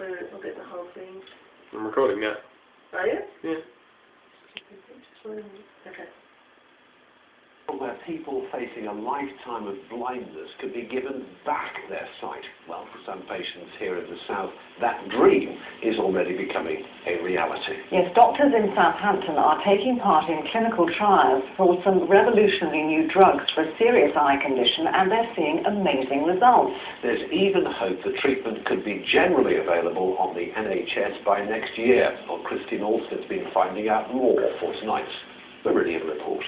I'll get the whole thing. I'm recording, yeah. Are you? Yeah. Okay. Where people facing a lifetime of blindness could be given back their sight. Well, for some patients here in the south, that dream is already becoming a reality. Yes, doctors in Southampton are taking part in clinical trials for some revolutionary new drugs for a serious eye condition, and they're seeing amazing results. There's even hope the treatment could be generally available on the NHS by next year. Well, Christine Alston's been finding out more for tonight's Meridian report.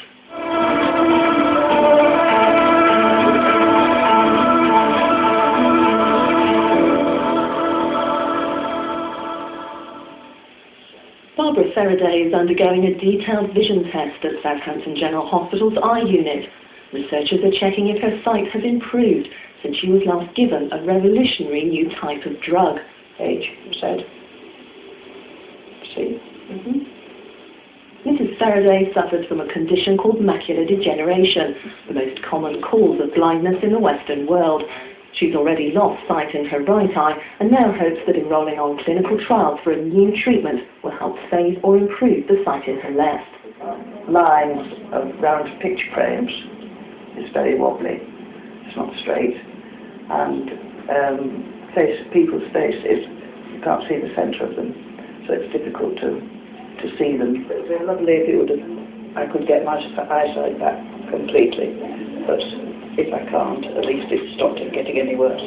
Barbara Faraday is undergoing a detailed vision test at Southampton General Hospital's eye unit. Researchers are checking if her sight has improved since she was last given a revolutionary new type of drug. H, said. C. Mrs. Faraday suffers from a condition called macular degeneration, the most common cause of blindness in the Western world. She's already lost sight in her right eye and now hopes that enrolling on clinical trials for a new treatment will help save or improve the sight in her left. Lines around picture frames is very wobbly. It's not straight. And people's faces, you can't see the centre of them, so it's difficult to see them. It would be lovely if I could get my eyesight back completely, but if I can't, at least it's stopped it getting any worse.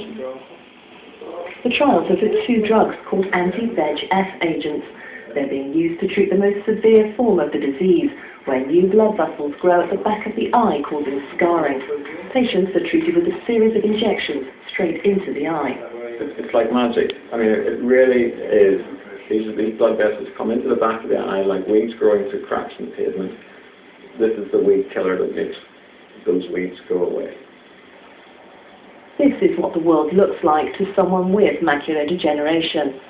The trials are for two drugs called anti-VEGF agents. They're being used to treat the most severe form of the disease, where new blood vessels grow at the back of the eye, causing scarring. Patients are treated with a series of injections straight into the eye. It's like magic. I mean, it really is. These blood vessels come into the back of the eye like weeds growing through cracks in the pavement. This is the weed killer that makes those weeds go away. This is what the world looks like to someone with macular degeneration.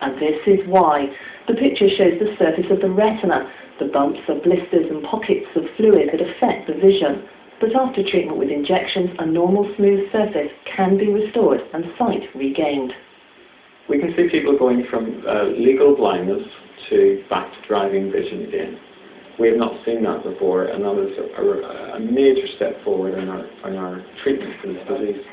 And this is why. The picture shows the surface of the retina. The bumps are blisters and pockets of fluid that affect the vision. But after treatment with injections, a normal smooth surface can be restored and sight regained. We can see people going from legal blindness to back to driving vision again. We have not seen that before, and that is a major step forward in our treatment for this disease.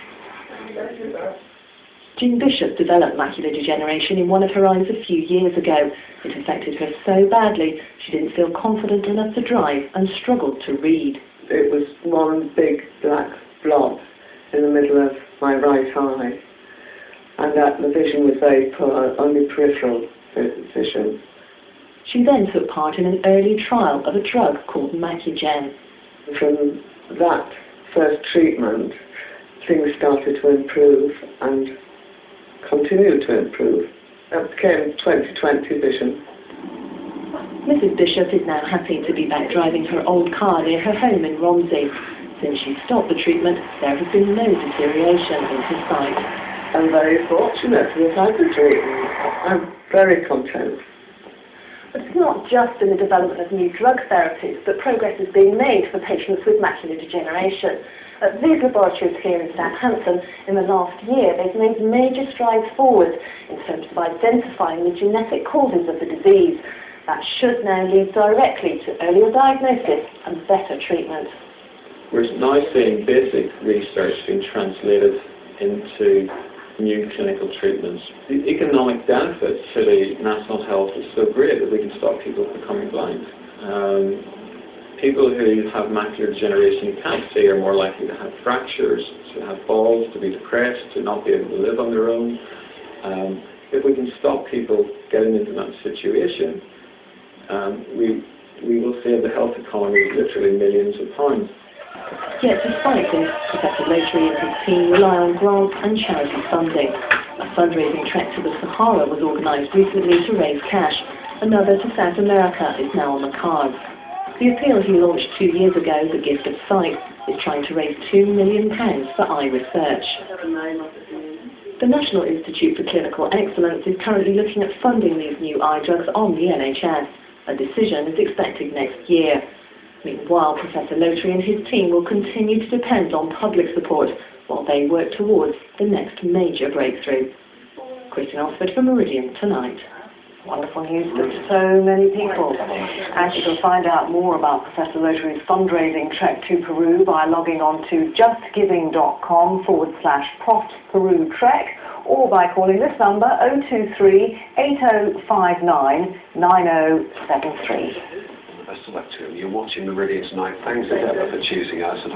Jean Bishop developed macular degeneration in one of her eyes a few years ago. It affected her so badly she didn't feel confident enough to drive and struggled to read. It was one big black blob in the middle of my right eye, and that the vision was very poor, only peripheral vision. She then took part in an early trial of a drug called Macular. From that first treatment, things started to improve and continue to improve. That became 20/20 vision. Mrs. Bishop is now happy to be back driving her old car near her home in Romsey. Since she stopped the treatment, there has been no deterioration in her sight. I'm very fortunate to have had the treatment. I'm very content. But it's not just in the development of new drug therapies that progress is being made for patients with macular degeneration. At these laboratories here in Southampton, in the last year, they've made major strides forward in terms of identifying the genetic causes of the disease. That should now lead directly to earlier diagnosis and better treatment. We're now seeing basic research being translated into new clinical treatments. The economic benefit to the national health is so great that we can stop people becoming blind. People who have macular degeneration who can't see are more likely to have fractures, to have falls, to be depressed, to not be able to live on their own. If we can stop people getting into that situation, we will save the health economy literally millions of pounds. Yet despite this, Professor Lotry and his team rely on grants and charity funding. A fundraising trek to the Sahara was organised recently to raise cash. Another to South America is now on the cards. The appeal he launched 2 years ago, The Gift of Sight, is trying to raise £2 million for eye research. The National Institute for Clinical Excellence is currently looking at funding these new eye drugs on the NHS. A decision is expected next year. Meanwhile, Professor Lotry and his team will continue to depend on public support while they work towards the next major breakthrough. based in Oxford for Meridian tonight. Wonderful news for so many people. And you can find out more about Professor Rotary's fundraising trek to Peru by logging on to justgiving.com/ProfPeruTrek or by calling this number 023 8059 9073. Best of luck to you. You're watching Meridian tonight. Thanks as ever for choosing us. And